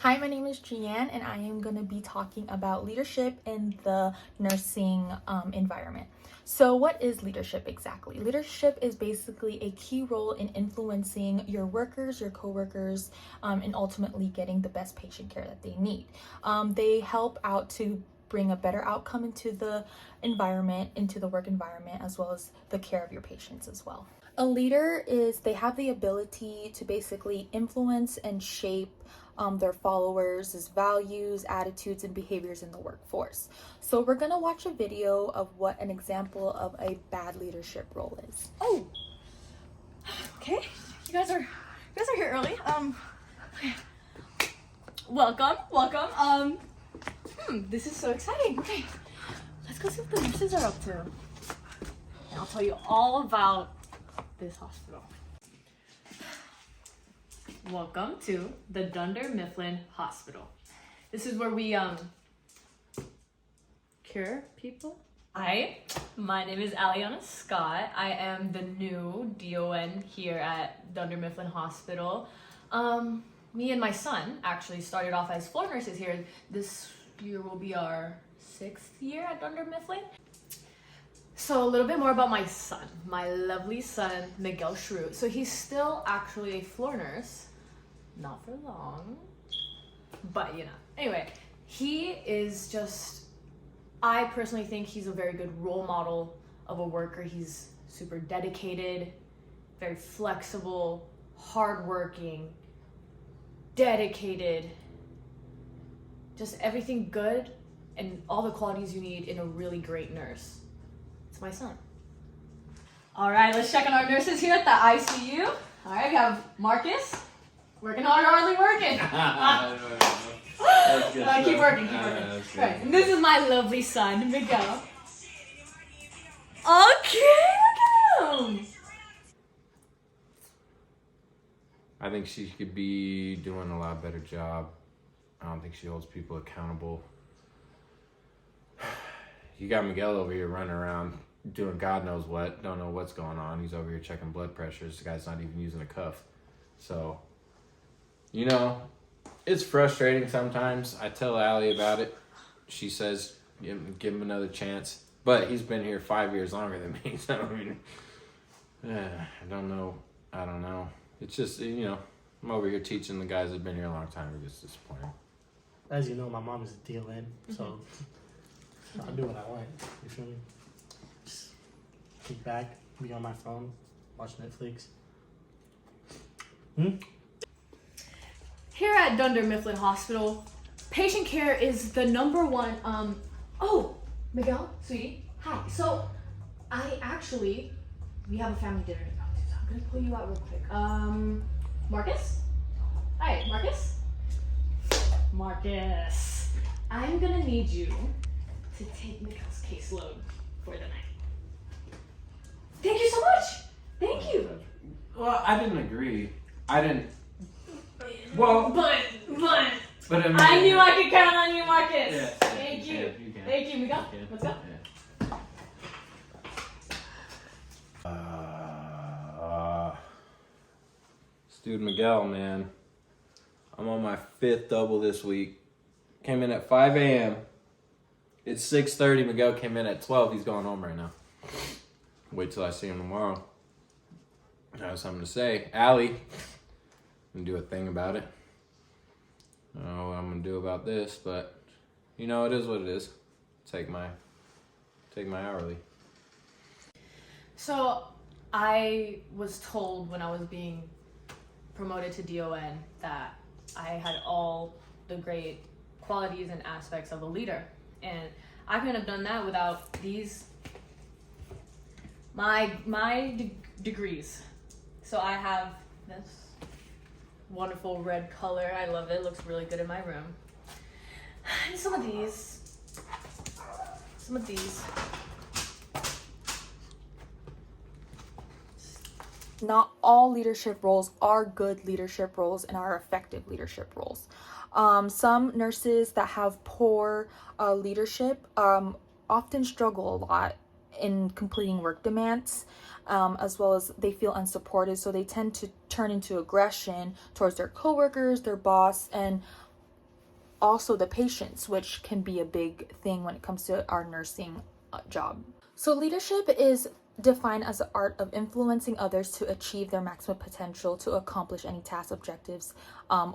Hi, my name is Gian, and I am going to be talking about leadership in the nursing environment. So, what is leadership exactly? Leadership is basically a key role in influencing your workers, your coworkers, and ultimately getting the best patient care that they need. They help out to bring a better outcome into the environment, into the work environment, as well as the care of your patients as well. A leader they have the ability to basically influence and shape their followers' values, attitudes, and behaviors in the workforce. So we're gonna watch a video of what an example of a bad leadership role is. Oh, okay. You guys are here early. Welcome. This is so exciting. Okay, let's go see what the nurses are up to, and I'll tell you all about this hospital. Welcome to the Dunder Mifflin Hospital. This is where we cure people. Hi, my name is Aliana Scott. I am the new DON here at Dunder Mifflin Hospital. Me and my son actually started off as floor nurses here. This year will be our 6th year at Dunder Mifflin. So a little bit more about my son, my lovely son, Miguel Shrew. So he's still actually a floor nurse, not for long, but Anyway, he is I personally think he's a very good role model of a worker. He's super dedicated, very flexible, hardworking, dedicated, just everything good and all the qualities you need in a really great nurse. It's my son. All right, let's check on our nurses here at the ICU. All right, we have Marcus. Working hardly working. Keep working. Right, and this is my lovely son, Miguel. Okay, look at him. I think she could be doing a lot better job. I don't think she holds people accountable. You got Miguel over here running around doing God knows what. Don't know what's going on. He's over here checking blood pressures. The guy's not even using a cuff. So, it's frustrating sometimes. I tell Allie about it. She says, give him another chance. But he's been here 5 years longer than me. So, I don't know. It's just, I'm over here teaching the guys that have been here a long time. It's just disappointing. As you know, my mom is a DON, so I'll do what I want. You feel me? Just kick back, be on my phone, watch Netflix. Here at Dunder Mifflin Hospital, patient care is the number one. Oh, Miguel, sweetie, hi. So, we have a family dinner to go to, so I'm gonna pull you out real quick. Marcus? Hi, Marcus? Marcus, I'm gonna need you to take Miguel's caseload for the night. Thank you so much. Thank you. Well, I didn't agree. Well, But I mean, I knew I could count on you, Marcus. Yeah, Thank you. you can. Thank you, Miguel. Let's go. Dude, Miguel, man. I'm on my 5th double this week. Came in at 5 a.m. It's 6:30. Miguel came in at 12. He's going home right now. Wait till I see him tomorrow. I have something to say. Allie, I'm gonna do a thing about it. I don't know what I'm gonna do about this, but it is what it is. Take my hourly. So I was told when I was being promoted to DON that I had all the great qualities and aspects of a leader, and I couldn't have done that without my degrees. So I have this wonderful red color. I love it. It looks really good in my room. And some of these. Not all leadership roles are good leadership roles and are effective leadership roles. Some nurses that have poor leadership often struggle a lot in completing work demands, as well as they feel unsupported, so they tend to turn into aggression towards their coworkers, their boss, and also the patients, which can be a big thing when it comes to our nursing job. So leadership is defined as the art of influencing others to achieve their maximum potential to accomplish any task, objectives,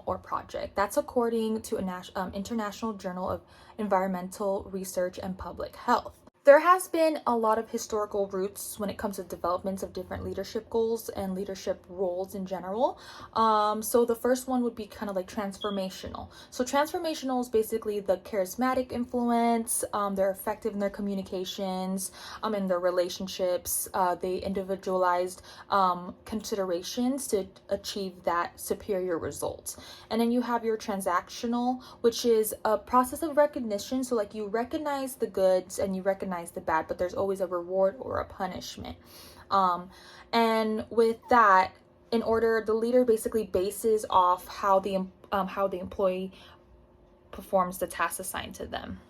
or project. That's according to a International Journal of Environmental Research and Public Health. There has been a lot of historical roots when it comes to developments of different leadership goals and leadership roles in general. So the first one would be kind of like transformational. So transformational is basically the charismatic influence. They're effective in their communications, in their relationships. They individualized considerations to achieve that superior result. And then you have your transactional, which is a process of recognition. So like you recognize the goods and you recognize the bad, but there's always a reward or a punishment. And with that, in order, the leader basically bases off how the employee performs the task assigned to them.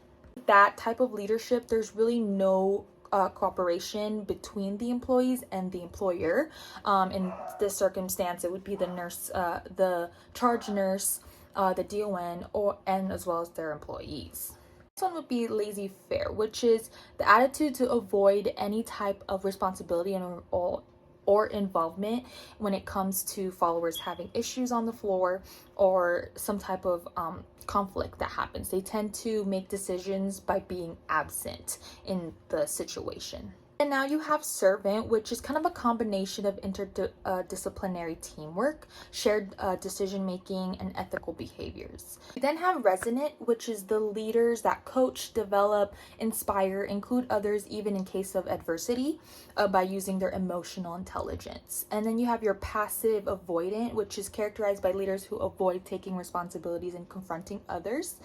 That type of leadership, there's really no cooperation between the employees and the employer. In this circumstance, it would be the nurse, the charge nurse, the DON, and as well as their employees. One would be laissez-faire, which is the attitude to avoid any type of responsibility or involvement when it comes to followers having issues on the floor or some type of conflict that happens. They tend to make decisions by being absent in the situation. And now you have servant, which is kind of a combination of interdisciplinary teamwork, shared decision-making, and ethical behaviors. We then have resonant, which is the leaders that coach, develop, inspire, include others even in case of adversity by using their emotional intelligence. And then you have your passive avoidant, which is characterized by leaders who avoid taking responsibilities and confronting others.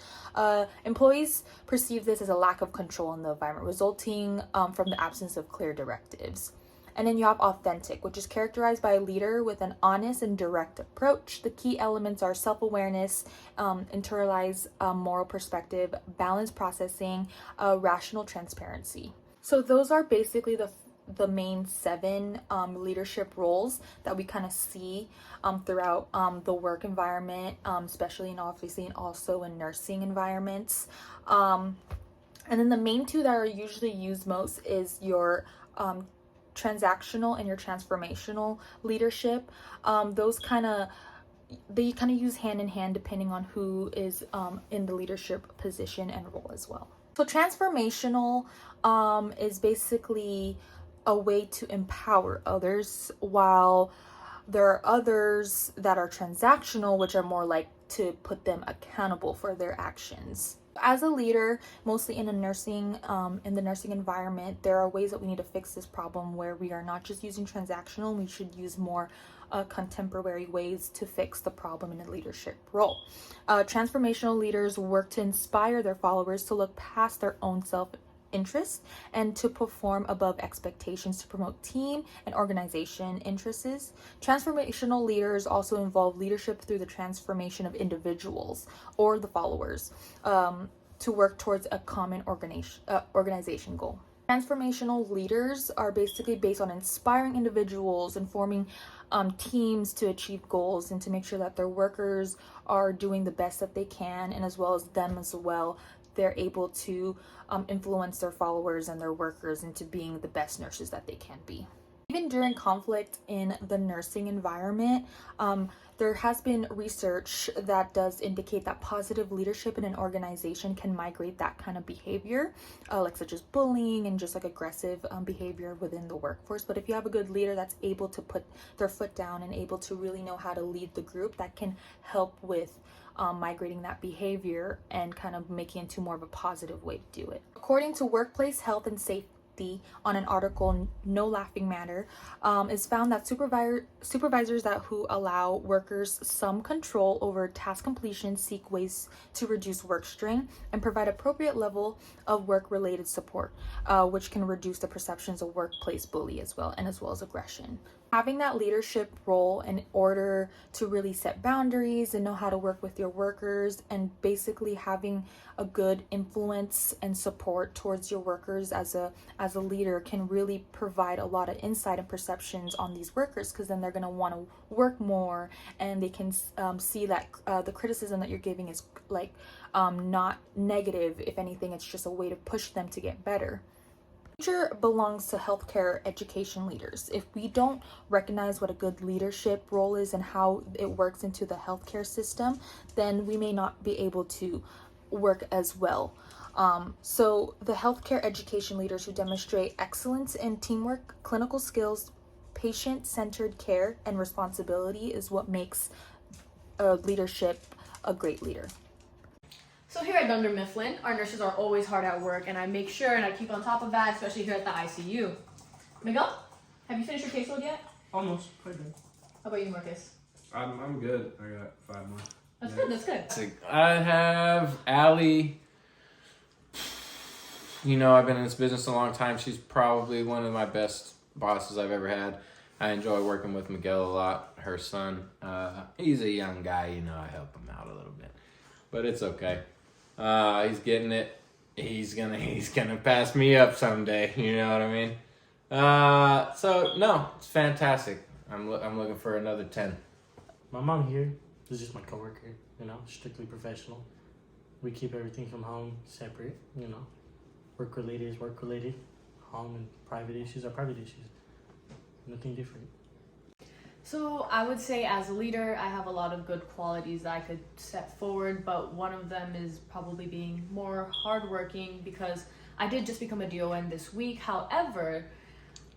Employees perceive this as a lack of control in the environment, resulting from the absence of clear directives. And then you have authentic, which is characterized by a leader with an honest and direct approach. The key elements are self-awareness, internalized moral perspective, balanced processing, rational transparency. So those are basically the main 7 leadership roles that we kind of see throughout the work environment, especially and obviously and also in nursing environments. And then the main 2 that are usually used most is your transactional and your transformational leadership. Those they kind of use hand in hand depending on who is in the leadership position and role as well. So transformational is basically a way to empower others, while there are others that are transactional, which are more like to put them accountable for their actions. As a leader, mostly in the nursing environment, there are ways that we need to fix this problem where we are not just using transactional. We should use more contemporary ways to fix the problem in a leadership role. Transformational leaders work to inspire their followers to look past their own self-interest and to perform above expectations to promote team and organization interests. Transformational leaders also involve leadership through the transformation of individuals or the followers to work towards a common organization goal. Transformational leaders are basically based on inspiring individuals and forming teams to achieve goals and to make sure that their workers are doing the best that they can, and as well as them as well, they're able to influence their followers and their workers into being the best nurses that they can be. Even during conflict in the nursing environment, there has been research that does indicate that positive leadership in an organization can migrate that kind of behavior, like such as bullying and just like aggressive behavior within the workforce. But if you have a good leader that's able to put their foot down and able to really know how to lead the group, that can help with migrating that behavior and kind of making it into more of a positive way to do it. According to Workplace Health and Safety, on an article No Laughing Matter, is found that supervisors who allow workers some control over task completion seek ways to reduce work strain and provide appropriate level of work-related support, which can reduce the perceptions of workplace bully as well as aggression. Having that leadership role in order to really set boundaries and know how to work with your workers, and basically having a good influence and support towards your workers as a leader can really provide a lot of insight and perceptions on these workers, because then they're going to want to work more, and they can see that the criticism that you're giving is like not negative. If anything, it's just a way to push them to get better. Future belongs to healthcare education leaders. If we don't recognize what a good leadership role is and how it works into the healthcare system, then we may not be able to work as well. So the healthcare education leaders who demonstrate excellence in teamwork, clinical skills, patient-centered care, and responsibility is what makes leadership a great leader. So here at Dunder Mifflin, our nurses are always hard at work, and I make sure and I keep on top of that, especially here at the ICU. Miguel, have you finished your caseload yet? Almost. Quite good. How about you, Marcus? I'm good. I got 5 more. That's good, that's good. I have Allie. You know, I've been in this business a long time. She's probably one of my best bosses I've ever had. I enjoy working with Miguel a lot. Her son, he's a young guy. You know, I help him out a little bit, but it's okay. He's getting it. He's gonna pass me up someday. You know what I mean? So no, it's fantastic. I'm looking for another 10. My mom here is just my coworker, you know, strictly professional. We keep everything from home separate, you know. Work related is work related. Home and private issues are private issues. Nothing different. So I would say as a leader, I have a lot of good qualities that I could set forward, but one of them is probably being more hardworking, because I did just become a DON this week. However,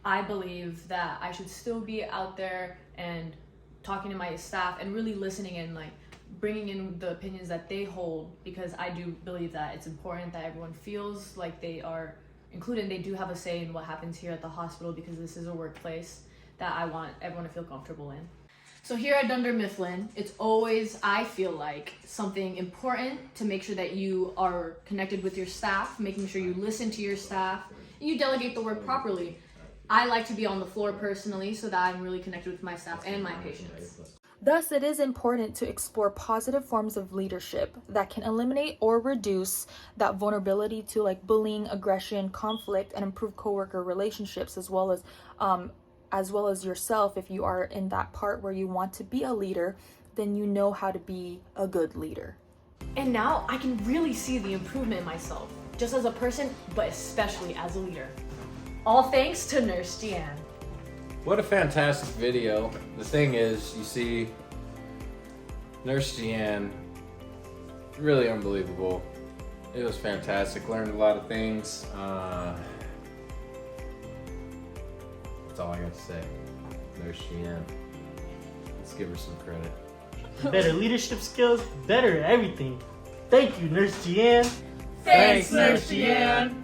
I believe that I should still be out there and talking to my staff and really listening and like bringing in the opinions that they hold, because I do believe that it's important that everyone feels like they are included and they do have a say in what happens here at the hospital, because this is a workplace that I want everyone to feel comfortable in. So here at Dunder Mifflin, it's always, I feel like, something important to make sure that you are connected with your staff, making sure you listen to your staff, and you delegate the work properly. I like to be on the floor personally so that I'm really connected with my staff and my patients. Thus, it is important to explore positive forms of leadership that can eliminate or reduce that vulnerability to like bullying, aggression, conflict, and improve coworker relationships, as well as yourself. If you are in that part where you want to be a leader, then you know how to be a good leader. And now I can really see the improvement in myself, just as a person, but especially as a leader. All thanks to Nurse Deanne. What a fantastic video. The thing is, you see, Nurse Deanne, really unbelievable. It was fantastic. Learned a lot of things. That's all I got to say. Nurse Deanne. Let's give her some credit. Better leadership skills, better everything. Thank you, Nurse Deanne. Thanks, Nurse Deanne.